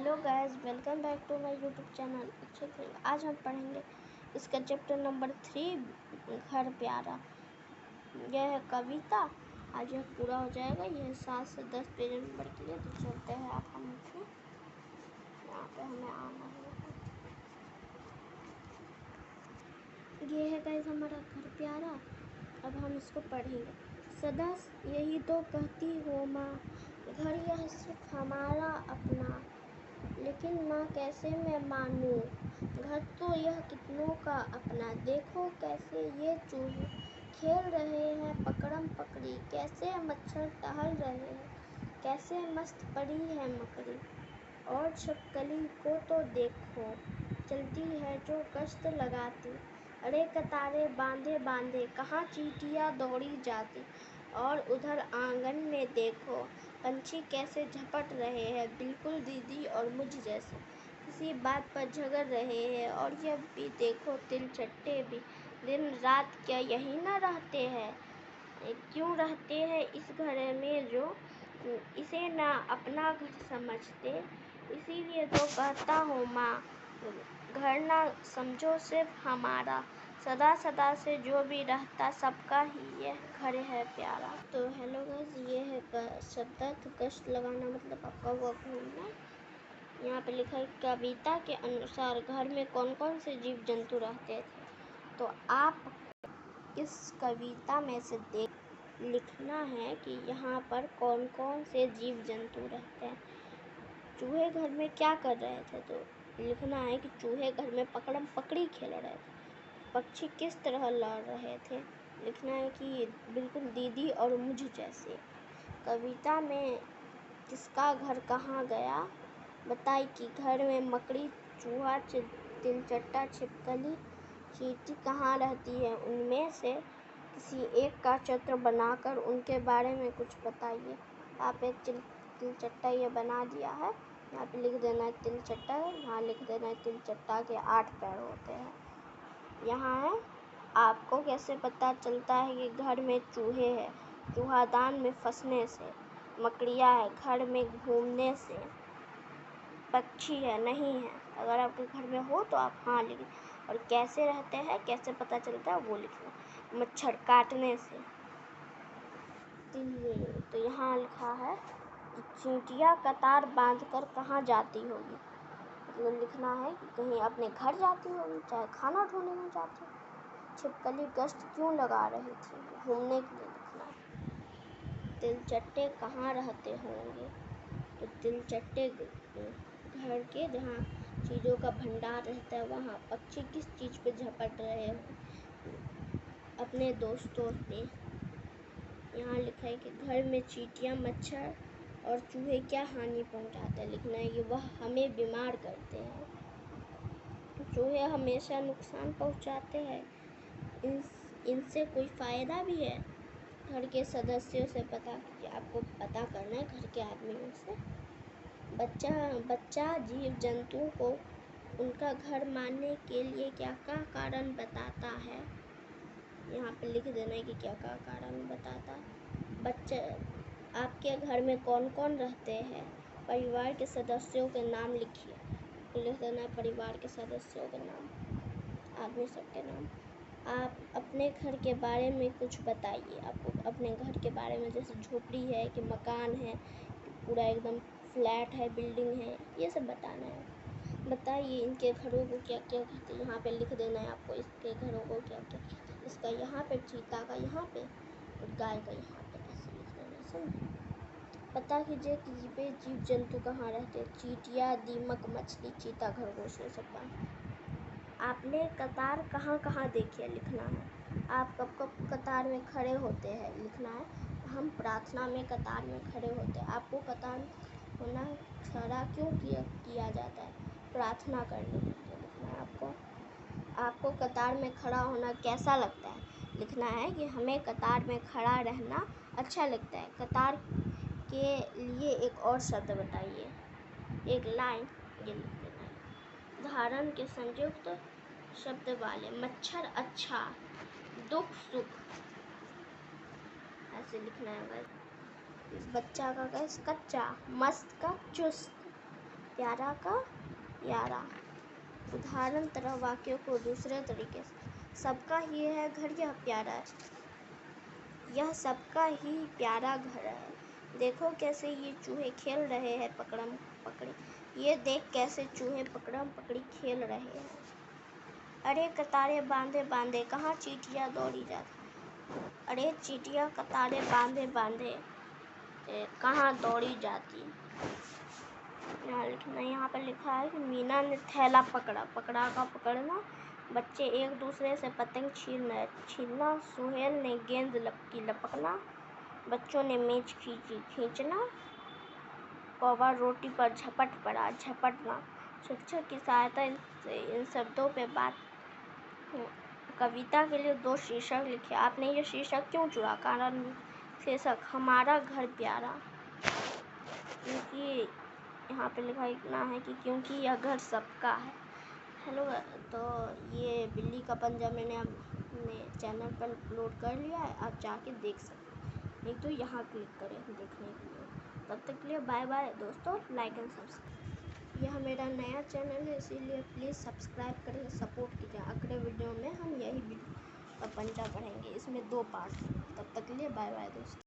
Hello guys, welcome back to my YouTube channel. आज हम पढ़ेंगे इसका चैप्टर नंबर 3, घर प्यारा। यह है कविता। आज यह पूरा हो जाएगा। यह 7 से 10 पेज नंबर के लिए। तो चलते हैं आप हम से यहाँ पे हमें आना है। ये है गाइस हमारा घर प्यारा। अब हम इसको पढ़ेंगे। सदा यही तो कहती हो माँ, घर यह सिर्फ हमारा अपना, लेकिन माँ कैसे मैं मानूं, घर तो यह कितनों का अपना। देखो कैसे ये चूहे खेल रहे हैं पकड़म पकड़ी, कैसे मच्छर टहल रहे हैं, कैसे मस्त पड़ी है मकड़ी। और छिपकली को तो देखो, चलती है जो गश्त लगाती। अरे कतारे बांधे बांधे कहाँ चींटियाँ दौड़ी जाती। और उधर आंगन में देखो, पंछी कैसे झपट रहे हैं, बिल्कुल दीदी और मुझ जैसे, किसी बात पर झगड़ रहे हैं। और यह भी देखो तिलचट्टे भी दिन रात क्या यही ना रहते हैं। क्यों रहते हैं इस घर में जो इसे ना अपना घर समझते। इसीलिए तो कहता हूँ माँ, घर ना समझो सिर्फ हमारा, सदा सदा से जो भी रहता सबका ही यह घर है प्यारा। तो हेलो गाइस, ये है शब्दार्थ। कष्ट लगाना मतलब आपका वर्क घूमना। यहाँ पे लिखा है कविता के अनुसार घर में कौन कौन से जीव जंतु रहते थे। तो आप इस कविता में से लिखना है कि यहाँ पर कौन कौन से जीव जंतु रहते हैं। चूहे घर में क्या कर रहे थे, तो लिखना है कि चूहे घर में पकड़म पकड़ी खेल रहे थे। पक्षी किस तरह लड़ रहे थे, लिखना है कि बिल्कुल दीदी और मुझ जैसे। कविता में किसका घर कहाँ गया, बताई कि घर में मकड़ी चूहा तिलचट्टा छिपकली चींटी कहाँ रहती है। उनमें से किसी एक का चित्र बनाकर उनके बारे में कुछ बताइए। आप एक तिलचट्टा ये बना दिया है, यहाँ पे लिख देना है तिलचट्टा, यहाँ लिख देना है तिलचट्टा के 8 पैर होते हैं। यहाँ है आपको कैसे पता चलता है कि घर में चूहे हैं, चूहादान में फंसने से। मकड़ियाँ है घर में घूमने से। पक्षी है नहीं है, अगर आपके घर में हो तो आप हाँ लिखें। और कैसे रहते हैं, कैसे पता चलता है, वो लिखना। मच्छर काटने से। तो यहाँ लिखा है कि चींटियाँ कतार बांधकर कहाँ जाती होगी, मतलब लिखना है कि कहीं अपने घर जाती होगी, चाहे खाना ढूंढने जाती होगी। छिपकली गश्त क्यों लगा रही थी, घूमने के लिए लिखना है। तिलचट्टे कहाँ रहते होंगे, तो तिलचट्टे घर के जहाँ चीज़ों का भंडार रहता है वहाँ। पक्षी किस चीज़ पे झपट रहे हैं, अपने दोस्तों पे। यहाँ लिखा है कि घर में चींटियाँ मच्छर और चूहे क्या हानि पहुँचाते हैं, लिखना है कि वह हमें बीमार करते हैं। चूहे हमेशा नुकसान पहुँचाते हैं, इनसे कोई फ़ायदा भी है। घर के सदस्यों से पता कीजिए, आपको पता करना है घर के आदमियों से। बच्चा जीव जंतुओं को उनका घर मानने के लिए क्या क्या कारण बताता है, यहाँ पे लिख देना है कि क्या क्या कारण बताता है। बच्चे आपके घर में कौन कौन रहते हैं, परिवार के सदस्यों के नाम लिखिए। लिख देना है परिवार के सदस्यों के नाम, आदमी सबके नाम। आप अपने घर के बारे में कुछ बताइए। आपको अपने घर के बारे में, जैसे झोपड़ी है कि मकान है, पूरा एकदम फ्लैट है, बिल्डिंग है, ये सब बताना है। बताइए इनके घरों को क्या क्या कहते हैं, यहाँ पे लिख देना है आपको इसके घरों को क्या क्या। इसका यहाँ पे, चीता का यहाँ पे, और गाय का यहाँ पे, ऐसे लिख देना है। समझे। पता कीजिए कि जीव जंतु कहाँ रहते हैं। चींटियाँ, दीमक, मछली, चीता, खरगोश, ये सब कहाँ। आपने कतार कहाँ कहाँ देखी है, लिखना है। आप कब कब कतार में खड़े होते हैं, लिखना है। हम प्रार्थना में कतार में खड़े होते हैं। आपको कतार होना खड़ा क्यों किया जाता है, प्रार्थना करने के लिए, लिखना है आपको। आपको कतार में खड़ा होना कैसा लगता है, लिखना है कि हमें कतार में खड़ा रहना अच्छा लगता है। कतार के लिए एक और शब्द बताइए, एक लाइन ये लिख देना है। धारण के संयुक्त शब्द वाले। मच्छर अच्छा, दुख सुख, ऐसे लिखना है। बच्चा का गैस कच्चा, मस्त का चुस्त, प्यारा का यारा। उदाहरण तरह वाक्यों को दूसरे तरीके से, सबका ही है घर, यह प्यारा है, यह सबका ही प्यारा घर है। देखो कैसे ये चूहे खेल रहे हैं पकड़म पकड़ी, ये देख कैसे चूहे पकड़म पकड़ी खेल रहे हैं। अरे कतारे बांधे बांधे कहाँ चींटियाँ दौड़ी जाती, अरे चींटियाँ कतारे बांधे बांधे कहाँ दौड़ी जाती। यहाँ पर लिखा है कि मीना ने थैला पकड़ा, पकड़ा का पकड़ना, बच्चे एक दूसरे से पतंग छीनना, सुहेल ने गेंद की लपकना, बच्चों ने मेज खींचना, कौवा रोटी पर झपट पड़ा, झपटना। शिक्षक की सहायता से इन शब्दों पे बात। कविता के लिए 2 शीर्षक लिखे। आपने ये शीर्षक क्यों चुना? कारण शीर्षक हमारा घर प्यारा, क्योंकि यहाँ पे लिखना है कि क्योंकि यह घर सबका है। हेलो, तो ये बिल्ली का पंजा मैंने अपने चैनल पर अपलोड कर लिया है, आप जाके देख सकते हैं, नहीं तो यहाँ क्लिक करें देखने के लिए। तब तक के लिए बाय बाय दोस्तों, लाइक एंड सब्सक्राइब। यह मेरा नया चैनल है, इसीलिए प्लीज़ सब्सक्राइब करें, सपोर्ट कीजिए। अगले वीडियो में हम यही पंजा पढ़ेंगे, इसमें 2 पार्ट। तब तक के लिए बाय बाय दोस्तों।